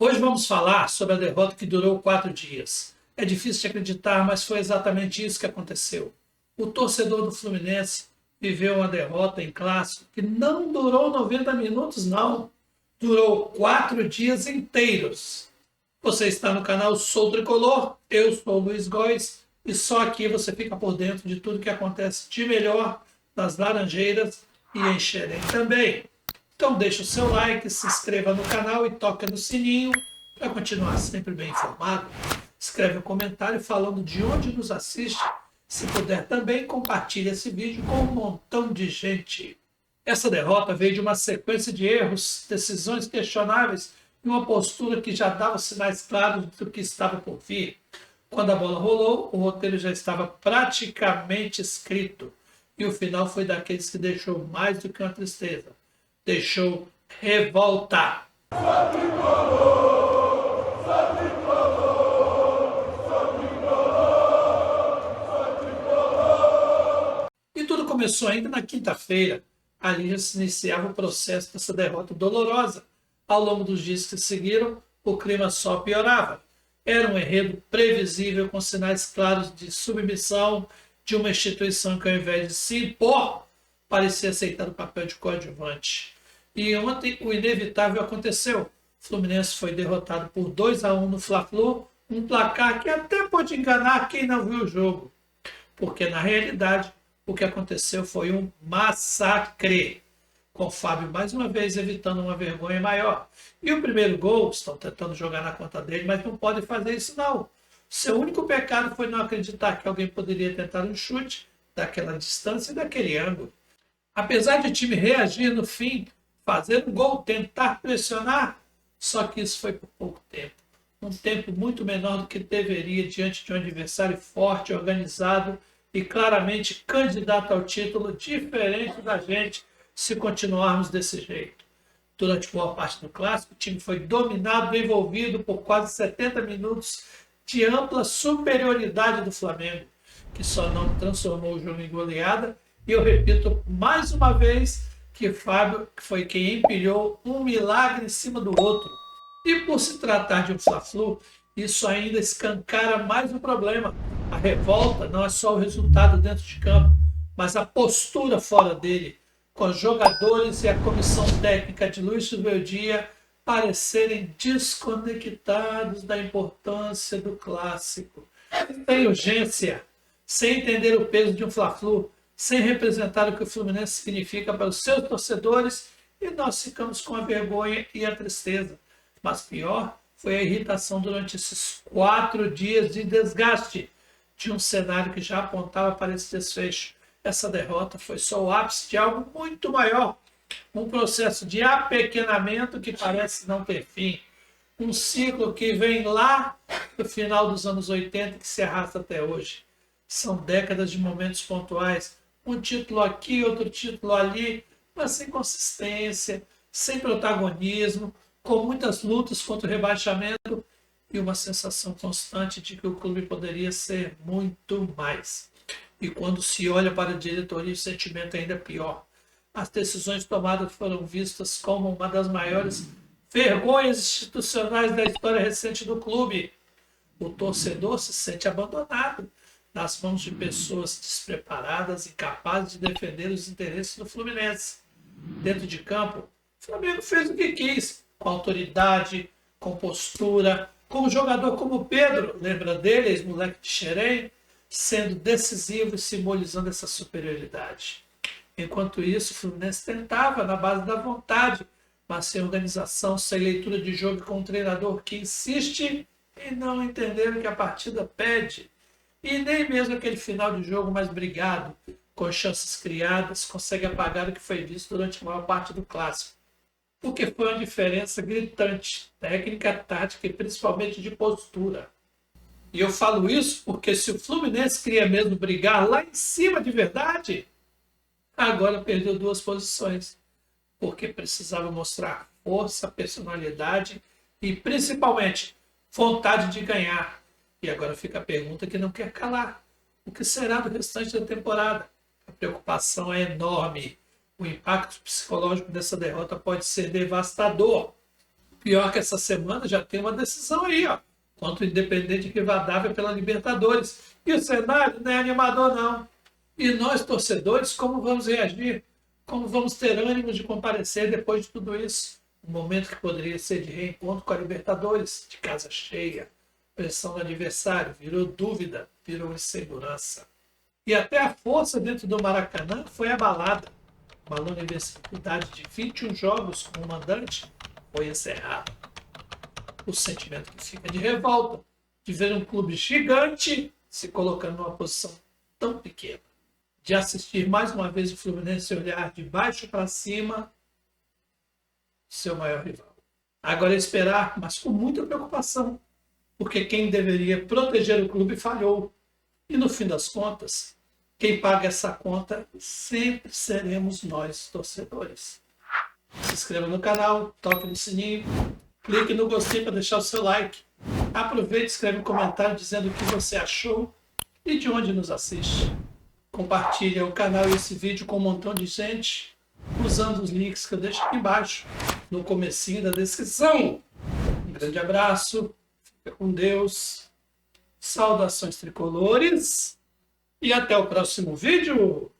Hoje vamos falar sobre a derrota que durou 4 dias. É difícil de acreditar, mas foi exatamente isso que aconteceu. O torcedor do Fluminense viveu uma derrota em clássico que não durou 90 minutos, não. Durou 4 dias inteiros. Você está no canal Sou Tricolor, eu sou o Luiz Góes e só aqui você fica por dentro de tudo que acontece de melhor nas Laranjeiras e em Xerém também. Então deixa o seu like, se inscreva no canal e toque no sininho para continuar sempre bem informado. Escreve um comentário falando de onde nos assiste. Se puder também, compartilhe esse vídeo com um montão de gente. Essa derrota veio de uma sequência de erros, decisões questionáveis e uma postura que já dava sinais claros do que estava por vir. Quando a bola rolou, o roteiro já estava praticamente escrito. E o final foi daqueles que deixou mais do que uma tristeza. Deixou revolta. E tudo começou ainda na quinta-feira. Ali já se iniciava o processo dessa derrota dolorosa. Ao longo dos dias que seguiram, o clima só piorava. Era um enredo previsível com sinais claros de submissão de uma instituição que, ao invés de se impor, parecia aceitar o papel de coadjuvante. E ontem o inevitável aconteceu. O Fluminense foi derrotado por 2-1 no Fla-Flu, um placar que até pode enganar quem não viu o jogo, porque na realidade o que aconteceu foi um massacre, com o Fábio mais uma vez evitando uma vergonha maior. E o primeiro gol, estão tentando jogar na conta dele, mas não podem fazer isso não. Seu único pecado foi não acreditar que alguém poderia tentar um chute daquela distância e daquele ângulo. Apesar de o time reagir no fim, fazer um gol, tentar pressionar, só que isso foi por pouco tempo. Um tempo muito menor do que deveria diante de um adversário forte, organizado e claramente candidato ao título, diferente da gente se continuarmos desse jeito. Durante boa parte do clássico, o time foi dominado e envolvido por quase 70 minutos de ampla superioridade do Flamengo, que só não transformou o jogo em goleada. E eu repito mais uma vez que Fábio foi quem empilhou um milagre em cima do outro. E por se tratar de um Fla-Flu, isso ainda escancara mais um problema. A revolta não é só o resultado dentro de campo, mas a postura fora dele, com os jogadores e a comissão técnica de Luiz Silveira parecerem desconectados da importância do clássico. Sem urgência, sem entender o peso de um Fla-Flu, sem representar o que o Fluminense significa para os seus torcedores, e nós ficamos com a vergonha e a tristeza. Mas pior foi a irritação durante esses 4 dias de desgaste de um cenário que já apontava para esse desfecho. Essa derrota foi só o ápice de algo muito maior, um processo de apequenamento que parece não ter fim, um ciclo que vem lá do final dos anos 80 e que se arrasta até hoje. São décadas de momentos pontuais, um título aqui, outro título ali, mas sem consistência, sem protagonismo, com muitas lutas contra o rebaixamento e uma sensação constante de que o clube poderia ser muito mais. E quando se olha para a diretoria, o sentimento é ainda pior. As decisões tomadas foram vistas como uma das maiores vergonhas institucionais da história recente do clube. O torcedor se sente abandonado nas mãos de pessoas despreparadas e incapazes de defender os interesses do Fluminense. Dentro de campo, o Flamengo fez o que quis, com autoridade, com postura, com um jogador como o Pedro, lembra dele, ex-moleque de Xerém, sendo decisivo e simbolizando essa superioridade. Enquanto isso, o Fluminense tentava na base da vontade, mas sem organização, sem leitura de jogo, com um treinador que insiste em não entender o que a partida pede. E nem mesmo aquele final de jogo mais brigado, com chances criadas, consegue apagar o que foi visto durante a maior parte do clássico. O que foi uma diferença gritante, técnica, tática e principalmente de postura. E eu falo isso porque se o Fluminense queria mesmo brigar lá em cima de verdade, agora perdeu 2 posições, porque precisava mostrar força, personalidade e principalmente vontade de ganhar. E agora fica a pergunta que não quer calar. O que será do restante da temporada? A preocupação é enorme. O impacto psicológico dessa derrota pode ser devastador. Pior que essa semana já tem uma decisão aí, ó, contra o Independente Rivadavia pela Libertadores. E o cenário não é animador, não. E nós, torcedores, como vamos reagir? Como vamos ter ânimo de comparecer depois de tudo isso? Um momento que poderia ser de reencontro com a Libertadores, de casa cheia. Pressão do adversário, virou dúvida, virou insegurança. E até a força dentro do Maracanã foi abalada. Uma longa universidade de 21 jogos com o mandante foi encerrada. O sentimento que fica de revolta de ver um clube gigante se colocando numa posição tão pequena. De assistir mais uma vez o Fluminense olhar de baixo para cima, seu maior rival. Agora é esperar, mas com muita preocupação, porque quem deveria proteger o clube falhou. E no fim das contas, quem paga essa conta sempre seremos nós, torcedores. Se inscreva no canal, toque no sininho, clique no gostei para deixar o seu like. Aproveite e escreve um comentário dizendo o que você achou e de onde nos assiste. Compartilhe o canal e esse vídeo com um montão de gente usando os links que eu deixo aqui embaixo, no comecinho da descrição. Um grande abraço, fica com Deus, saudações tricolores e até o próximo vídeo!